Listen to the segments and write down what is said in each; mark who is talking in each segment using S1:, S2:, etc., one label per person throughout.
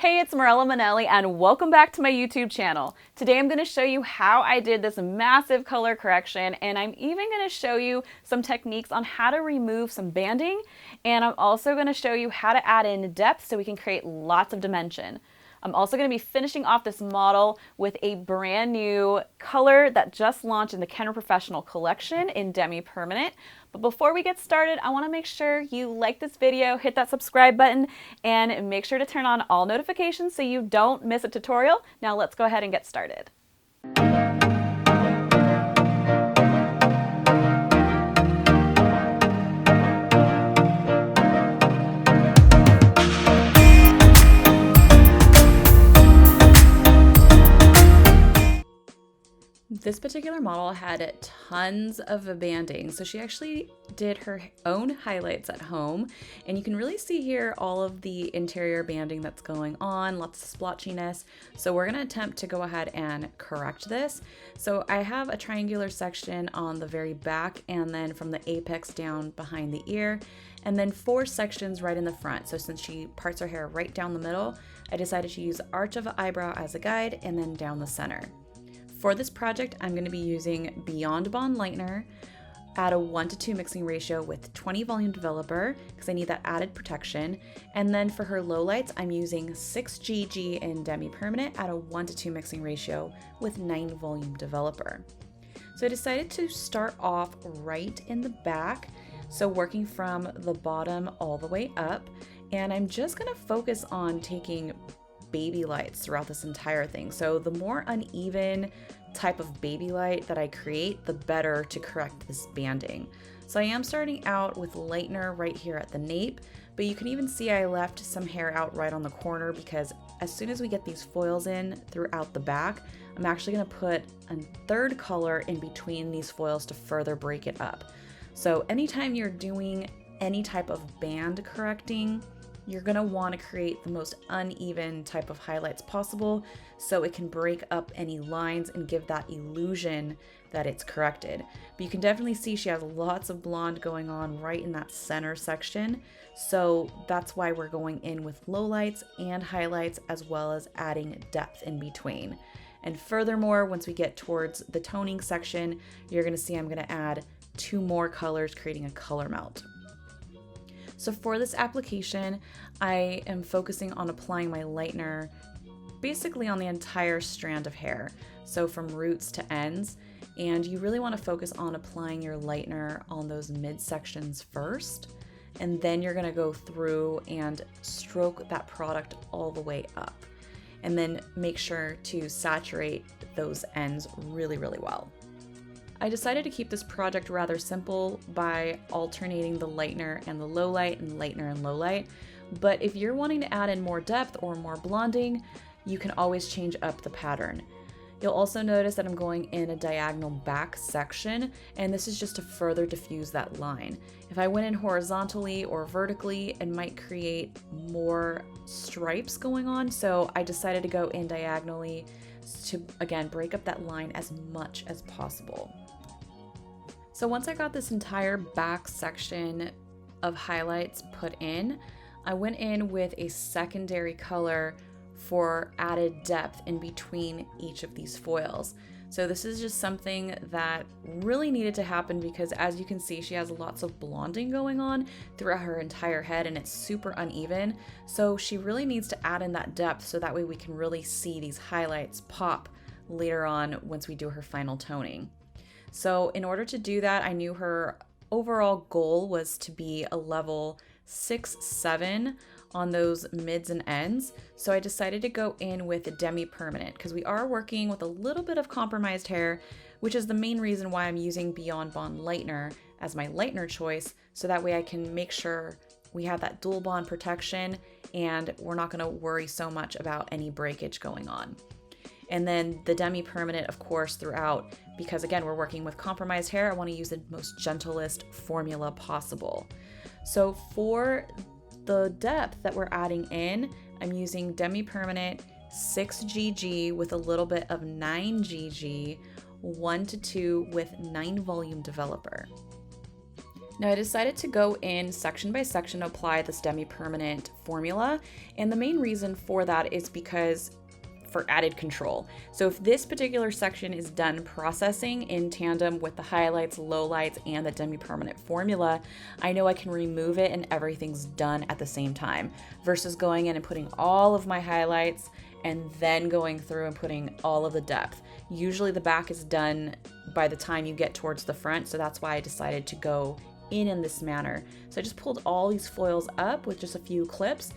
S1: Hey, it's Morella Manelli and welcome back to my YouTube channel. Today I'm going to show you how I did this massive color correction, and I'm even going to show you some techniques on how to remove some banding, and I'm also going to show you how to add in depth so we can create lots of dimension. I'm also going to be finishing off this model with a brand new color that just launched in the Kenra Professional Collection in Demi Permanent. But before we get started, I want to make sure you like this video, hit that subscribe button, and make sure to turn on all notifications so you don't miss a tutorial. Now let's go ahead and get started. This particular model had tons of banding, so she actually did her own highlights at home, and you can really see here all of the interior banding that's going on, lots of splotchiness. So we're going to attempt to go ahead and correct this. So I have a triangular section on the very back, and then from the apex down behind the ear, and then 4 sections right in the front. So since she parts her hair right down the middle, I decided to use the arch of the eyebrow as a guide and then down the center. For this project, I'm going to be using Beyond Bond Lightener at a 1:2 mixing ratio with 20 volume developer because I need that added protection. And then for her lowlights, I'm using 6 GG in Demi Permanent at a 1:2 mixing ratio with 9 volume developer. So I decided to start off right in the back, so working from the bottom all the way up. And I'm just going to focus on taking baby lights throughout this entire thing. So the more uneven type of baby light that I create, the better to correct this banding. So I am starting out with Lightener right here at the nape, but you can even see I left some hair out right on the corner because as soon as we get these foils in throughout the back, I'm actually going to put a third color in between these foils to further break it up. So anytime you're doing any type of band correcting, you're going to want to create the most uneven type of highlights possible so it can break up any lines and give that illusion that it's corrected. But you can definitely see she has lots of blonde going on right in that center section. So that's why we're going in with lowlights and highlights as well as adding depth in between. And furthermore, once we get towards the toning section, you're going to see I'm going to add 2 more colors, creating a color melt. So for this application, I am focusing on applying my lightener basically on the entire strand of hair, so from roots to ends, and you really want to focus on applying your lightener on those midsections first, and then you're going to go through and stroke that product all the way up, and then make sure to saturate those ends really, really well. I decided to keep this project rather simple by alternating the lightener and the lowlight and lightener and lowlight, but if you're wanting to add in more depth or more blonding, you can always change up the pattern. You'll also notice that I'm going in a diagonal back section, and this is just to further diffuse that line. If I went in horizontally or vertically, it might create more stripes going on, so I decided to go in diagonally to, again, break up that line as much as possible. So once I got this entire back section of highlights put in, I went in with a secondary color for added depth in between each of these foils. So this is just something that really needed to happen because as you can see, she has lots of blonding going on throughout her entire head and it's super uneven. So she really needs to add in that depth so that way we can really see these highlights pop later on once we do her final toning. So in order to do that, I knew her overall goal was to be a level 6-7 on those mids and ends. So I decided to go in with a Demi Permanent because we are working with a little bit of compromised hair, which is the main reason why I'm using Beyond Bond Lightener as my lightener choice. So that way I can make sure we have that dual bond protection and we're not going to worry so much about any breakage going on. And then the Demi Permanent, of course, throughout, because again, we're working with compromised hair, I want to use the most gentlest formula possible. So for the depth that we're adding in, I'm using Demi Permanent 6 GG with a little bit of 9 GG, 1:2 with 9 volume developer. Now I decided to go in section by section to apply this demi-permanent formula, and the main reason for that is because for added control. So if this particular section is done processing in tandem with the highlights, lowlights, and the demi-permanent formula, I know I can remove it and everything's done at the same time, versus going in and putting all of my highlights and then going through and putting all of the depth. Usually the back is done by the time you get towards the front, so that's why I decided to go in this manner. So I just pulled all these foils up with just a few clips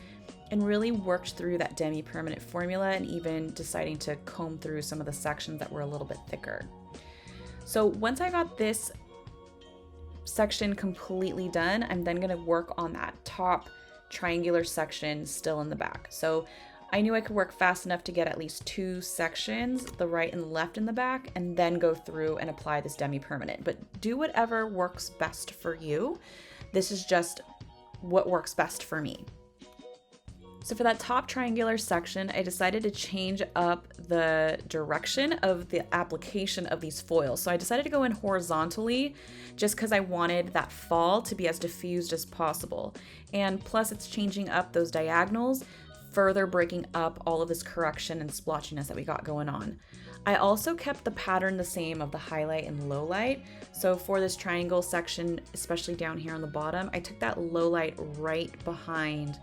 S1: and really worked through that demi-permanent formula, and even deciding to comb through some of the sections that were a little bit thicker. So once I got this section completely done, I'm then gonna work on that top triangular section still in the back. So I knew I could work fast enough to get at least 2 sections, the right and left in the back, and then go through and apply this demi-permanent. But do whatever works best for you. This is just what works best for me. So for that top triangular section, I decided to change up the direction of the application of these foils. So I decided to go in horizontally just because I wanted that fall to be as diffused as possible. And plus it's changing up those diagonals, further breaking up all of this correction and splotchiness that we got going on. I also kept the pattern the same of the highlight and low light. So for this triangle section, especially down here on the bottom, I took that low light right behind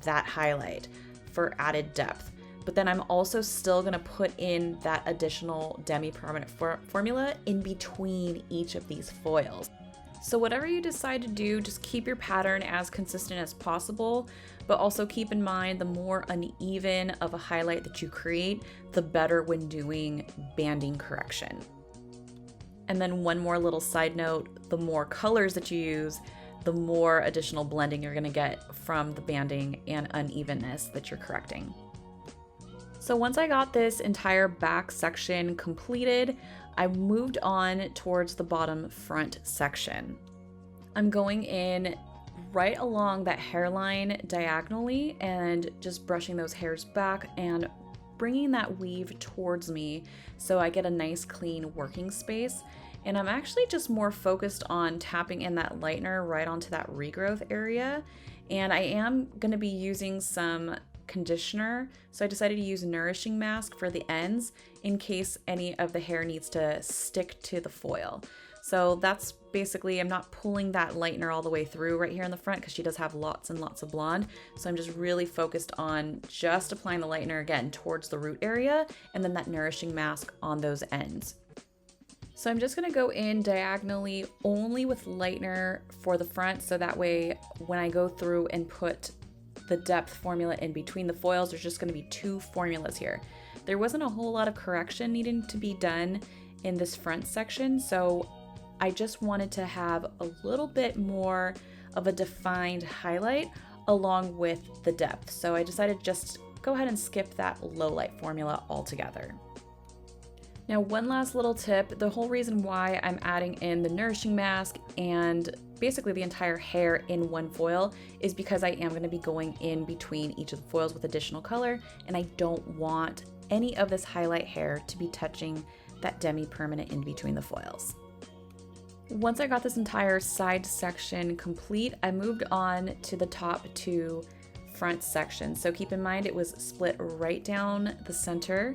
S1: that highlight for added depth. But then I'm also still gonna put in that additional demi-permanent formula in between each of these foils. So whatever you decide to do, just keep your pattern as consistent as possible, but also keep in mind the more uneven of a highlight that you create, the better when doing banding correction. And then one more little side note, the more colors that you use, the more additional blending you're gonna get from the banding and unevenness that you're correcting. So once I got this entire back section completed, I moved on towards the bottom front section. I'm going in right along that hairline diagonally and just brushing those hairs back and bringing that weave towards me so I get a nice clean working space. And I'm actually just more focused on tapping in that lightener right onto that regrowth area. And I am gonna be using some conditioner. So I decided to use Nourishing Mask for the ends in case any of the hair needs to stick to the foil. So that's basically, I'm not pulling that lightener all the way through right here in the front because she does have lots and lots of blonde. So I'm just really focused on just applying the lightener again towards the root area and then that Nourishing Mask on those ends. So I'm just gonna go in diagonally only with lightener for the front, so that way when I go through and put the depth formula in between the foils, there's just gonna be 2 formulas here. There wasn't a whole lot of correction needing to be done in this front section, so I just wanted to have a little bit more of a defined highlight along with the depth. So I decided just go ahead and skip that low light formula altogether. Now, one last little tip, the whole reason why I'm adding in the Nourishing Mask and basically the entire hair in one foil is because I am going to be going in between each of the foils with additional color, and I don't want any of this highlight hair to be touching that demi-permanent in between the foils. Once I got this entire side section complete, I moved on to the top 2 front sections. So keep in mind it was split right down the center.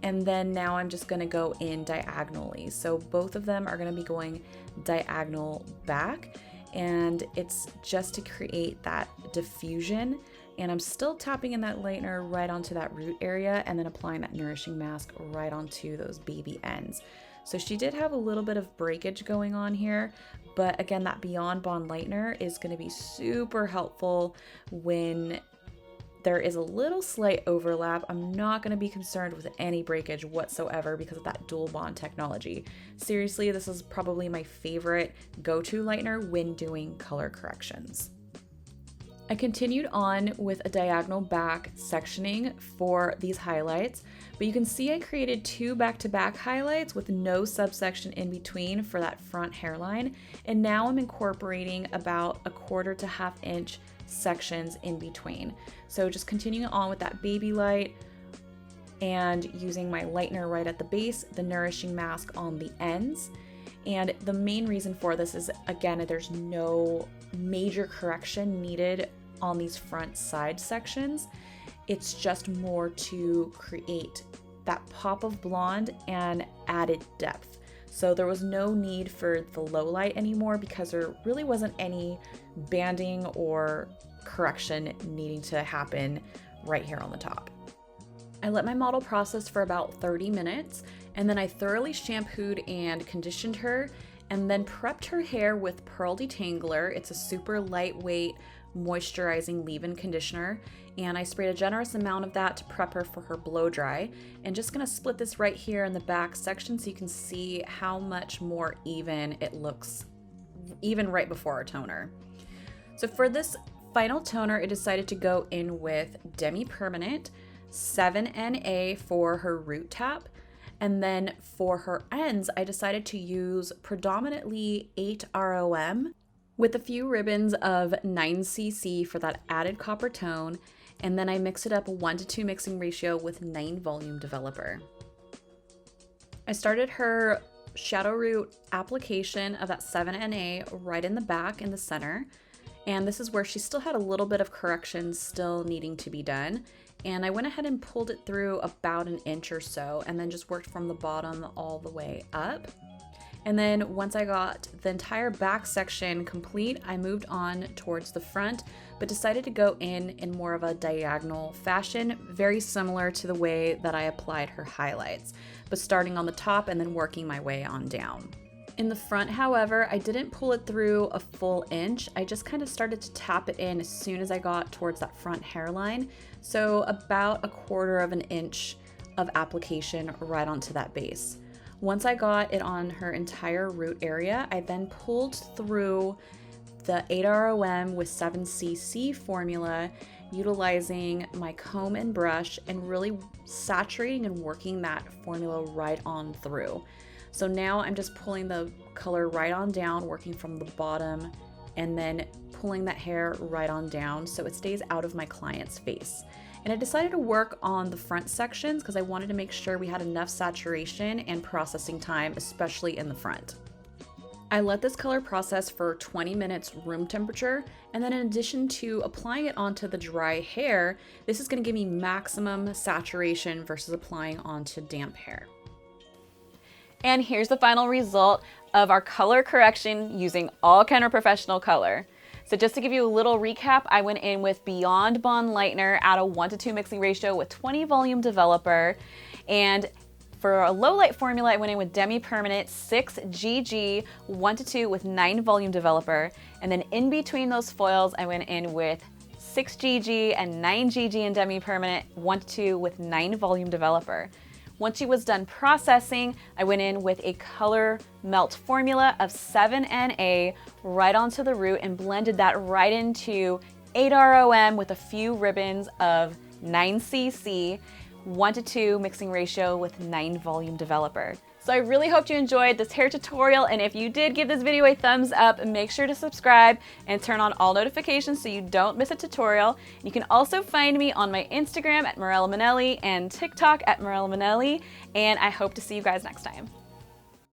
S1: And then now I'm just gonna go in diagonally. So both of them are gonna be going diagonal back, and it's just to create that diffusion. And I'm still tapping in that lightener right onto that root area and then applying that Nourishing Mask right onto those baby ends. So she did have a little bit of breakage going on here, but again, that Beyond Bond lightener is gonna be super helpful when there is a little slight overlap. I'm not going to be concerned with any breakage whatsoever because of that dual bond technology. Seriously, this is probably my favorite go-to lightener when doing color corrections. I continued on with a diagonal back sectioning for these highlights, but you can see I created 2 back-to-back highlights with no subsection in between for that front hairline, and now I'm incorporating about 1/4 to 1/2 inch sections in between. So just continuing on with that baby light and using my lightener right at the base, the Nourishing Mask on the ends. And the main reason for this is, again, there's no major correction needed on these front side sections. It's just more to create that pop of blonde and added depth. So there was no need for the low light anymore because there really wasn't any banding or correction needing to happen right here on the top. I let my model process for about 30 minutes, and then I thoroughly shampooed and conditioned her, and then prepped her hair with Pearl Detangler. It's a super lightweight moisturizing leave-in conditioner, and I sprayed a generous amount of that to prep her for her blow dry. And just gonna split this right here in the back section so you can see how much more even it looks even right before our toner. So for this final toner, I decided to go in with Demi Permanent 7NA for her root tap. And then for her ends, I decided to use predominantly 8 ROM with a few ribbons of 9cc for that added copper tone. And then I mix it up a 1:2 mixing ratio with 9 volume developer. I started her shadow root application of that 7NA right in the back in the center. And this is where she still had a little bit of correction still needing to be done. And I went ahead and pulled it through about an inch or so, and then just worked from the bottom all the way up. And then once I got the entire back section complete, I moved on towards the front, but decided to go in more of a diagonal fashion, very similar to the way that I applied her highlights, but starting on the top and then working my way on down. In the front, however, I didn't pull it through a full inch. I just kind of started to tap it in as soon as I got towards that front hairline. So about 1/4 of an inch of application right onto that base. Once I got it on her entire root area, I then pulled through the 8 ROM with 7cc formula, utilizing my comb and brush and really saturating and working that formula right on through. So now I'm just pulling the color right on down, working from the bottom, and then pulling that hair right on down so it stays out of my client's face. And I decided to work on the front sections because I wanted to make sure we had enough saturation and processing time, especially in the front. I let this color process for 20 minutes room temperature, and then in addition to applying it onto the dry hair, this is going to give me maximum saturation versus applying onto damp hair. And here's the final result of our color correction using all Kenra Professional color. So just to give you a little recap, I went in with Beyond Bond Lightener at a 1:2 mixing ratio with 20 volume developer. And for a low light formula, I went in with Demi Permanent 6GG 1:2 with 9 volume developer. And then in between those foils, I went in with 6GG and 9GG in Demi Permanent 1:2 with 9 volume developer. Once she was done processing, I went in with a color melt formula of 7NA right onto the root and blended that right into 8 ROM with a few ribbons of 9cc, 1:2 mixing ratio with 9 volume developer. So I really hope you enjoyed this hair tutorial, and if you did, give this video a thumbs up, make sure to subscribe and turn on all notifications so you don't miss a tutorial. You can also find me on my Instagram at Mirella Manelli and TikTok at Mirella Manelli, and I hope to see you guys next time.